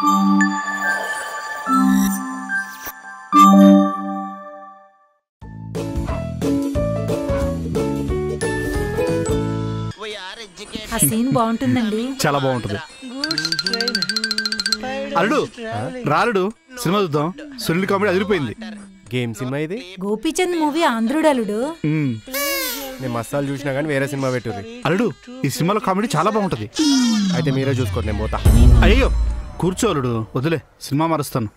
ఆ సీన్ బాగుంటుందండి. చాలా బాగుంటుంది. అల్లుడు రాలుడు సినిమా చూద్దాం. సునీల్ కామెడీ అదిరిపోయింది. గేమ్ సినిమా ఇది. గోపీచంద్ మూవీ ఆంధ్రుడు అల్లుడు. నేను మసాలు చూసినా కానీ వేరే సినిమా పెట్టుర్రి. అల్లుడు ఈ సినిమాలో కామెడీ చాలా బాగుంటది. అయితే మీరే చూసుకోండి, నేను పోతా. అయ్యో కూర్చో అల్లుడు, వదిలే సినిమా మారుస్తాను.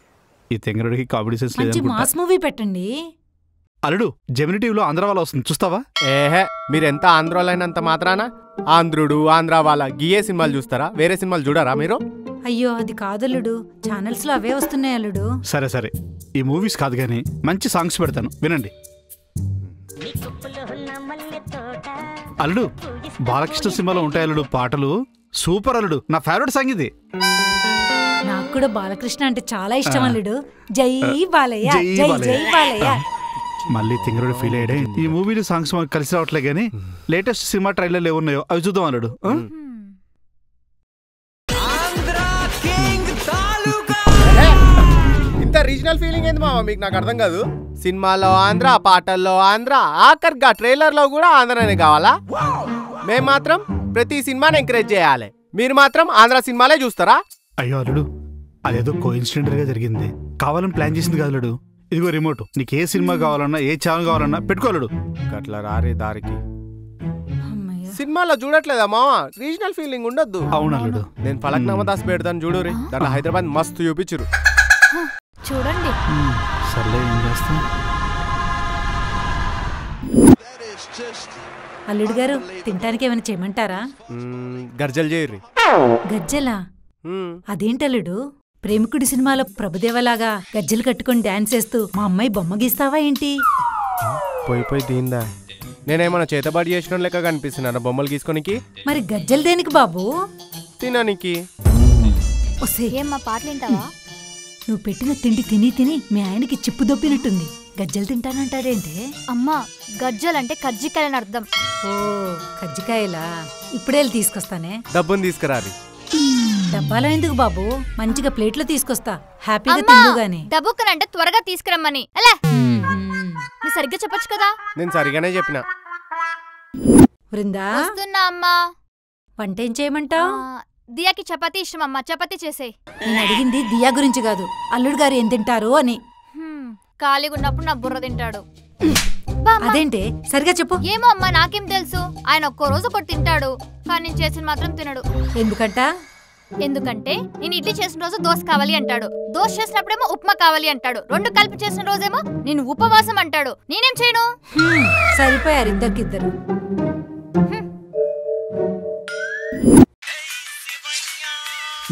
ఈ తెంగరుడికి కామెడీ సెన్స్ లేదు. మాస్ మూవీ పెట్టండి. అల్లుడు జెమిని టీవీలో ఆంధ్ర వాళ్ళ వస్తుంది, చూస్తావా? ఏహే, మీరెంత ఆంధ్రోలైనంత మాత్రాన ఆంధ్రుడు ఆంధ్ర వాళ్ళ గియే సినిమాలు చూస్తారా? వేరే సినిమాలు చూడరా మీరు? అయ్యో అది కాదల్లుడు, ఛానల్స్ లో అవే వస్తున్నాయి అల్లుడు. సరే సరే, ఈ మూవీస్ కాదు కానీ మంచి సాంగ్స్ పెడతాను, వినండి. అల్లుడు బాలకృష్ణ సినిమాలో ఉంటాయి అల్లుడు పాటలు, సూపర్ అల్లుడు. నా ఫేవరెట్ సాంగ్ ఇది. నాకు కూడా బాలకృష్ణ అంటే చాలా ఇష్టం అల్లుడు. జై బాలయ్య, జై జై బాలయ్య. మళ్ళీ తింగరుడు ఫీల్ అయ్యాడే. ఈ మూవీలో సాంగ్స్ మాకు కలిసి రావట్లే గానీ లేటెస్ట్ సినిమా ట్రైలర్లు ఏమున్నాయో అవి చూద్దాం అల్లుడు. ఇంత రీజనల్ ఫీలింగ్ ఏంది మావా మీకు? నాకు అర్థం కాదు. సినిమాలో ఆంధ్ర, పాటల్లో ఆంధ్ర, ఆఖరిగా ట్రైలర్ లో కూడా ఆంధ్రనే కావాలా? మేము మాత్రం ప్రతి సినిమాని ఎంకరేజ్ చేయాలి, మీరు మాత్రం ఆంధ్ర సినిమాలే చూస్తారా? అయ్యో అల్లుడు, అదేదో కోఇన్సిడెంటల్ గా జరిగింది, కావాలని ప్లాన్ చేసింది కాదు అల్లుడు. ఇదిగో రిమోట్, నీకు ఏ సినిమా కావాలన్నా ఏ ఛానల్ కావాలన్నా పెట్టుకోలేడు. అట్లా రారే దారికి. సినిమాలో చూడట్లేదా మావా? రీజనల్ ఫీలింగ్ ఉండొద్దు. అవునల్లుడు, నేను ఫలక్నామా దాస్ పెడతాను చూడు రే. దాంట్లో హైదరాబాద్ మస్తు చూపించరు, చూడండి. సర్లే ఏం చేస్తాం. అల్లుడు గారు తినటానికి ఏమైనా చేయమంటారా? గర్జలు చేయరు. గజ్జలా? అదేంటల్లుడు, ప్రేమికుడి సినిమాలో ప్రభుదేవలాగా గజ్జలు కట్టుకొని డాన్స్ చేస్తూ మా అమ్మాయి బొమ్మ గీస్తావా ఏంటి? పోయి దీందా, నేనేమన్నా చేతబాటు చేసిన లెక్క కనిపిస్తున్నా బొమ్మలు గీసుకోనికి? మరి గజ్జలు దేనికి బాబు? తిననికి. ఏమ్మా పాటలు వింటావా? నువ్వు పెట్టిన తిండి తిని తిని మీ ఆయనకి చిప్పు దొప్పినట్టుంది. గజ్జలు తింటానంటాడేంటే? అమ్మా గజ్జలంటే కజ్జికాయలని అర్థం. ఓ కజ్జికాయలా? ఇప్పుడే తీసుకొస్తానే. డబ్బుని తీసుకురారి. డబ్బాలో ఎందుకు బాబు, మంచిగా ప్లేట్లో తీసుకొస్తా, హ్యాపీగా తిందు గాని. డబ్బుకనంటే త్వరగా తీసుకురమ్మని. నువ్వు సరిగ్గా చెప్పొచ్చు కదా. నేను సరిగానే చెప్పిన. బృందా వస్తున్నా అమ్మా. వంట ఏం చేయమంటావు? దియాకి చపాతీ ఇష్టం అమ్మా, చపాతీ చేసే. నేను అడిగింది దియా గురించి కాదు, అల్లుడు గారు ఏం తింటారు అని. ఖాళీగా ఉన్నప్పుడు నా బుర్ర తింటాడు. అదేంటే సరిగా చెప్పు. ఏమో అమ్మా, నాకేం తెలుసు. ఆయన ఒక్కో రోజు ఒకటి తింటాడు, కానీ నేను చేసిన మాత్రం తినడు. ఎందుకంటే నేను ఇడ్లీ చేసిన రోజు దోశ కావాలి అంటాడు, దోశ చేసినప్పుడేమో ఉప్మా కావాలి అంటాడు, రెండు కలిపి చేసిన రోజేమో నేను ఉపవాసం అంటాడు. నేనేం చేయను? సరిపోయారు ఇద్దరికిద్దరు.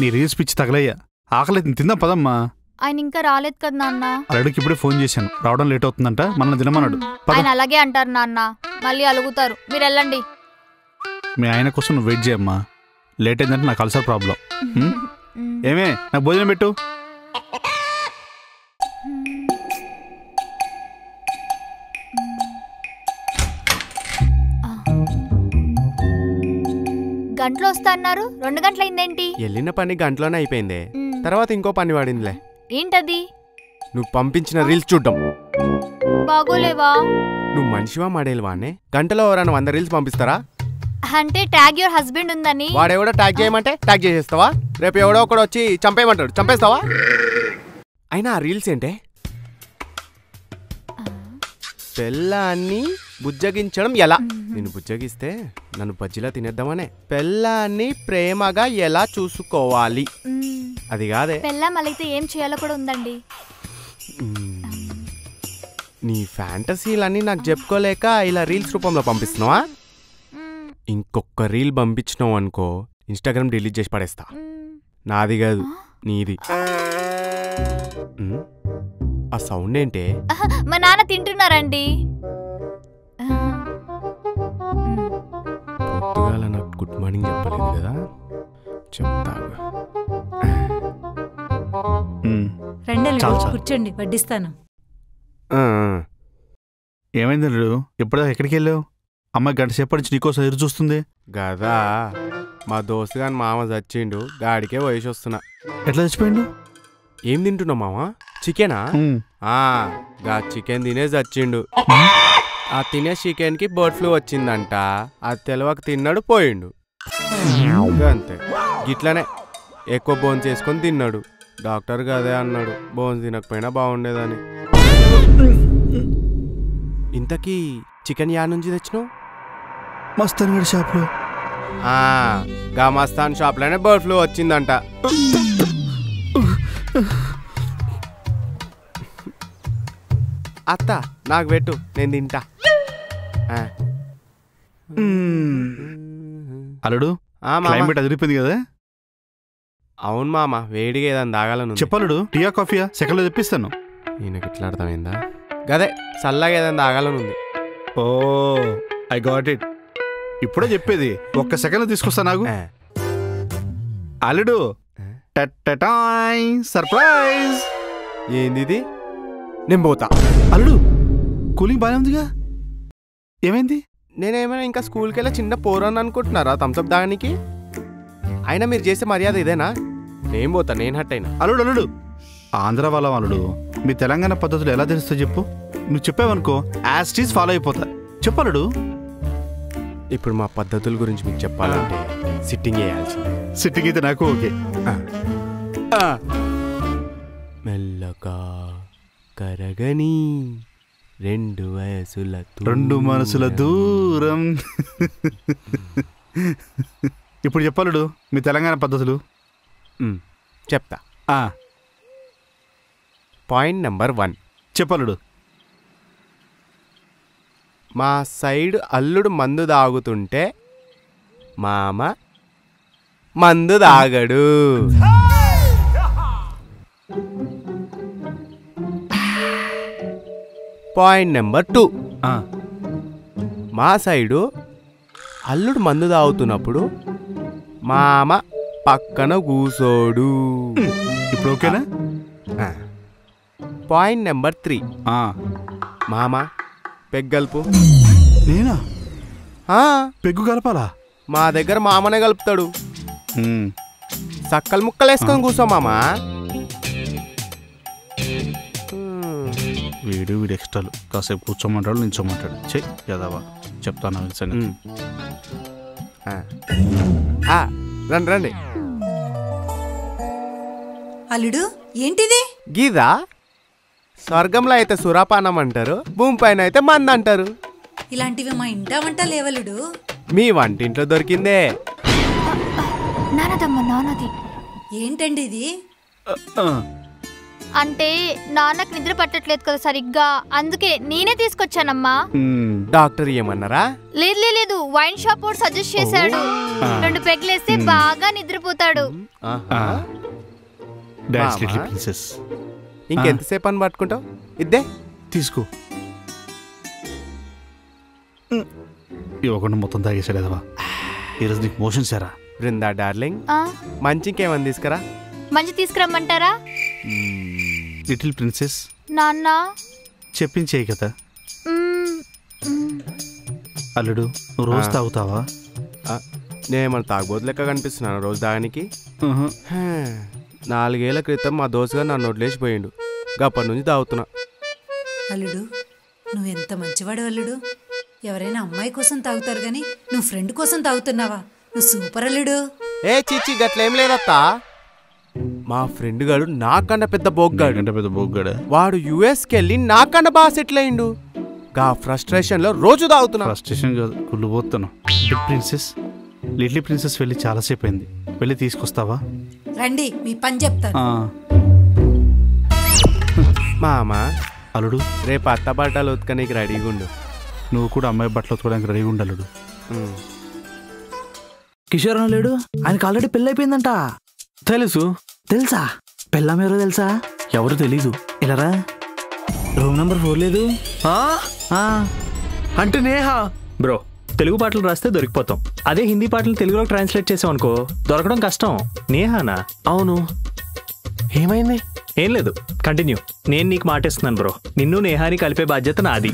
నీ రీల్స్ పిచ్చి తగలయ్యా, ఆకలి తిందాం పదమ్మా. ఆయన ఇంకా రాలేదు కదా నాన్న. అల్లుడికి ఇప్పుడే ఫోన్ చేశాను, రావడం లేట్ అవుతుందంట, మనల్ని తినమన్నాడు. ఆయన అలాగే అంటారు నాన్న, మళ్ళీ అలుగుతారు. మీరు వెళ్ళండి. మీ ఆయన కోసం నువ్వు వెయిట్ చేయమ్మా, లేట్ అయిందంటే నాకు అల్సర్ ప్రాబ్లం. ఏమే నాకు భోజనం పెట్టు. గంటలో వస్తా అన్నారు, 2 గంటలు అయిందేంటి? వెళ్ళిన పని గంటలోనే అయిపోయింది, తర్వాత ఇంకో పని పడిందిలే. ఏంటది? నువ్వు పంపించిన రీల్స్ చూడ్డం. బాగోలేవా? నువ్వు మనిషివా మడేలువానే? గంటలో ఎవరైనా 100 రీల్స్ పంపిస్తారా? అంటే ట్యాగ్ యువర్ హస్బెండ్ ఉందని. వాడెవడో ట్యాగ్ చేయమంటే ట్యాగ్ చేసేస్తావా? రేపు ఎవడో ఒకడు వచ్చి చంపేయమంటాడు, చంపేస్తావా? అయినా ఆ రీల్స్ ఏంటే? పెళ్ళాన్ని బుజ్జగించడం ఎలా? నేను బుజ్జగిస్తే నన్ను బజ్జిలా తినేద్దామనే. పెళ్ళాన్ని ప్రేమగా ఎలా చూసుకోవాలి అది కాదే. పెళ్ళాం అలైతే ఏం చేయాలో కూడా ఉందండి. నీ ఫ్యాంటసీలన్నీ నాకు చెప్పుకోలేక ఇలా రీల్స్ రూపంలో పంపిస్తున్నావా? ఇంకొక రీల్ పంపించినావు అనుకో, ఇన్స్టాగ్రామ్ డిలీట్ చేసి పడేస్తా. నాది కాదు నీది. ఆ సౌండ్ ఏంటే? మా నాన్న తింటున్నారండి. పొద్దుగాల నాకు గుడ్ మార్నింగ్ చెప్పలేదు కదా, చెప్తాగా. కూర్చోండి, వడ్డిస్తాను. ఏమైంది ఎప్పుడా ఎక్కడికి వెళ్ళావు? అమ్మాయి గంట సేపటి నుంచి నీకోసం ఎదురు చూస్తుంది గదా. మా దోస్తు గాని మామ చచ్చిండు, గాడికే వయసు వస్తున్నా. ఎట్లా చచ్చిపోయిండు? ఏం తింటున్నావు మామ? చికెనా? గా చికెన్ తినే చచ్చిండు. ఆ తినే చికెన్ కి బర్డ్ ఫ్లూ వచ్చిందంట. అది తెలవక తిన్నాడు, పోయిండు. అంతే, గిట్లనే ఎక్కువ బోన్స్ వేసుకొని తిన్నాడు. డాక్టర్ అదే అన్నాడు, బోన్స్ తినకపోయినా బాగుండేదని. ఇంతకీ చికెన్ యా నుంచి తెచ్చినావు? మస్తాన్ గడి షాప్లో. గా మస్తాన్ షాప్లోనే బర్డ్ ఫ్లూ వచ్చిందంట. అత్త నాకు పెట్టు, నేను తింటా. అల్లుడు క్లైమేట్ అదిరిపోయింది కదా? అవును మామ, వేడిగా ఏదైనా తాగాలను. చెప్పలుడు, టీయా కాఫీయా? సెకండ్లో తెప్పిస్తాను. ఈయనకి ఇట్లా అర్థమైందా? గదే చల్లగా ఏదైనా తాగాలనుంది. ఓ ఐ గాట్ ఇట్. ఇప్పుడే చెప్పేది, ఒక్క సెకండ్ తీసుకొస్తా నాకు. అల్లుడు సర్ప్రైజ్. ఏంది? నేను పోతా. అల్లుడు కూలింగ్ బాగానే ఉందిగా, ఏమైంది? నేనేమైనా ఇంకా స్కూల్కి వెళ్ళి చిన్న పోరాన్ని అనుకుంటున్నారా థమ్స్అప్ దానికి? అయినా మీరు చేసే మర్యాద ఇదేనా? నేను పోతా, నేను హట్ అయినా. అల్లుడు అల్లుడు ఆంధ్ర వాళ్ళ అల్లుడు, మీ తెలంగాణ పద్ధతులు ఎలా తెలుస్తా చెప్పు. నువ్వు చెప్పావనుకో యాజ్ టీజ్ ఫాలో అయిపోతా. చెప్పలుడు. ఇప్పుడు మా పద్ధతుల గురించి మీకు చెప్పాలంటే సిట్టింగ్ వేయాల్సింది. సిట్టింగ్ అయితే నాకు ఓకే. మెల్లగా కరగని రెండు వయసుల రెండు మనసుల దూరం. ఇప్పుడు చెప్పలుడు మీ తెలంగాణ పద్ధతులు. చెప్తా. Point number 1 చెప్పలుడు. మా సైడ్ అల్లుడు మందు తాగుతుంటే మామ మందు తాగడు. పాయింట్ నెంబర్ 2 మా సైడు అల్లుడు మందు తాగుతున్నప్పుడు మామ పక్కన కూసోడు. ఇప్పుడు ఓకేనా? పాయింట్ నెంబర్ 3 మామ పెగ్గలుపు. నేనా? పెగ్గు కలపాలా? మా దగ్గర మామనే కలుపుతాడు. సక్కలు ముక్కలు వేసుకొని కూర్చో మామా. వీడు ఎక్స్ట్రాలు కాసేపు కూర్చోమంటాడు, నిల్చోమంటాడు. చెయ్యి యదవా, చెప్తాను సంగతి. రండి రండి. అల్లుడు ఏంటిది? గీదా స్వర్గంలో అయితే సురాపానం అంటారు, భూమి పైన అయితే మంది అంటారు. ఇలాంటివి మా ఇంటా వంట లేవలుడు. మీ వంటింట్లో దొరికిందే. నాన్నది ఏంటండి ఇది? అంటే నాన్నకు నిద్ర పట్టట్లేదు కదా సరిగ్గా, అందుకే నేనే తీసుకొచ్చానమ్మా. డాక్టర్ ఏమన్నారా? లేదు, వైన్ షాప్ వాడు సజెస్ట్ చేశాడు. 2 పెగ్లేస్తే బాగా నిద్రపోతాడు. ఇంకెంతసేపు అని పట్టుకుంటావు? ఇద్దే తీసుకో. ఇవ్వకుండా మొత్తం తాగేసాడు ఎదవా. ఈరోజు నీకు మోషన్ సారా? బృందా డార్లింగ్, మంచి ఇంకేమని తీసుకురా? మంచి తీసుకురమ్మంటారా? లిటిల్ ప్రిన్సెస్ నాన్న చెప్పించేయి కదా. అల్లుడు నువ్వు రోజు తాగుతావా? నేనేమన్నా తాగబోతు లెక్క కనిపిస్తున్నాను రోజు తాగడానికి? 4 ఏళ్ల క్రితం మా దోస్తుగా నన్ను వదిలేసిపోయిండు. అప్పటి నుంచి తాగుతున్నా. అల్లుడు నువ్వెంత మంచివాడు అల్లుడు. ఎవరైనా అమ్మాయి కోసం తాగుతారు గాని నువ్వు ఫ్రెండ్ కోసం తాగుతున్నావా? నువ్వు సూపర్ అల్లుడు. ఏ చిచ్చి గట్లేం లేదత్తా. మా ఫ్రెండ్ గాడు నాకన్నా పెద్ద బోగ్గాడు. వాడు యుఎస్కి వెళ్ళి నాకన్నా బాగా సెటిల్ అయిండు. గా ఫ్రస్ట్రేషన్ లో రోజు తాగుతున్నా. ఫ్రస్ట్రేషన్ కాదు, కుళ్ళిపోతాను. బిగ్ ప్రిన్సెస్, లిటిల్ ప్రిన్సెస్ వెళ్ళి చాలాసేపు అయింది. వెళ్ళి తీసుకొస్తావా? రండి మీ పని చెప్తాను. మామా అల్లుడు రేపు అత్త బట్టలు ఉతకనీకి రెడీగా ఉండు. నువ్వు కూడా అమ్మాయి బట్టలు ఉతకడానికి రెడీగా ఉండు అల్లుడు. కిషోర్ లేడు, ఆయనకు ఆల్రెడీ పెళ్ళి అయిపోయిందంట. తెలుసా? పెళ్ళాం ఎవరో తెలుసా? ఎవరు తెలీదు. ఇలారా, రూమ్ నెంబర్ 4 లేదు. అంటే నేహా బ్రో, తెలుగు పాటలు రాస్తే దొరికిపోతాం. అదే హిందీ పాటలు తెలుగులో ట్రాన్స్లేట్ చేసాం అనుకో దొరకడం కష్టం. నేహానా? అవును. ఏమైంది? ఏం లేదు, కంటిన్యూ. నేను నీకు మాటిస్తున్నాను బ్రో, నిన్ను నేహాని కలిపే బాధ్యత నాది.